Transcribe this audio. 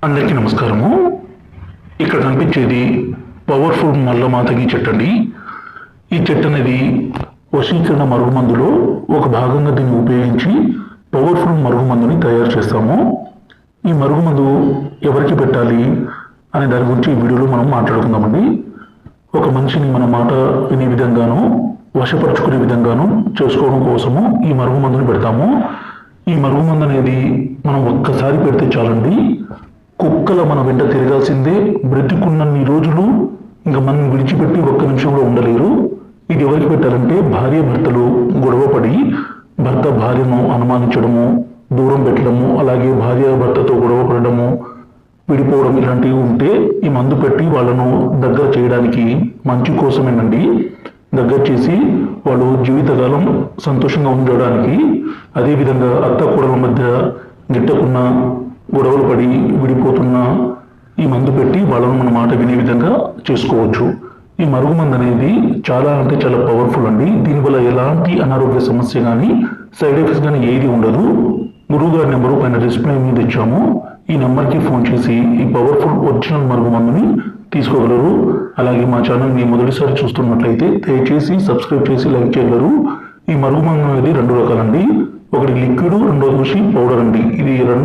అందరికీ నమస్కారము. ఇక్కడ కనిపించేది పవర్ఫుల్ మల్లమాతగి చెట్టు అండి. ఈ చెట్టు అనేది వశీకరణ మరుగుమందులో ఒక భాగంగా దీన్ని ఉపయోగించి పవర్ఫుల్ మరుగుమందుని తయారు చేస్తాము. ఈ మరుగుమందు ఎవరికి పెట్టాలి అనే దాని గురించి ఈ వీడియోలో మనం మాట్లాడుకుందామండి. ఒక మనిషిని మన మాట వినే విధంగాను వశపరుచుకునే విధంగాను చేసుకోవడం కోసము ఈ మరుగుమందుని పెడతాము. ఈ మరుగుమందు అనేది మనం ఒక్కసారి పెడితే చాలండి, కుక్కల మన వెంట తిరగాల్సిందే. బ్రతికున్నన్ని రోజులు ఇంకా మనం విడిచిపెట్టి ఒక్క నిమిషం కూడా ఉండలేరు. ఇది ఎవరికి పెట్టాలంటే భార్య భర్తలు గొడవపడి భర్త భార్యను అనుమానించడము, దూరం పెట్టడము, అలాగే భార్య భర్తతో గొడవ పడడము, విడిపోవడం ఇలాంటివి ఉంటే ఈ మందు పెట్టి వాళ్ళను దగ్గర చేయడానికి మంచి కోసమేనండి. దగ్గర చేసి వాళ్ళు జీవితకాలం సంతోషంగా ఉండడానికి, అదేవిధంగా అత్త కోడల మధ్య గిట్టకున్న గొడవలు పడి విడిపోతున్న ఈ మందు పెట్టి వాళ్ళను మన మాట వినే విధంగా చేసుకోవచ్చు. ఈ మరుగుమందు అనేది చాలా అంటే చాలా పవర్ఫుల్ అండి. దీనివల్ల ఎలాంటి అనారోగ్య సమస్య కానీ సైడ్ ఎఫెక్ట్స్ కానీ ఏది ఉండదు. గురువు గారి నెంబరు పైన డిస్ప్లే మీద ఇచ్చాము. ఈ నెంబర్కి ఫోన్ చేసి ఈ పవర్ఫుల్ ఒరిజినల్ మరుగుమందుని తీసుకోగలరు. అలాగే మా ఛానల్ని మొదటిసారి చూస్తున్నట్లయితే దయచేసి సబ్స్క్రైబ్ చేసి లైక్ చేయగలరు. ఈ మరుగుమందు అనేది 2 రకాలండి. ఒకటి లిక్విడ్, రెండోది పౌడర్ అండి. ఇది రెండు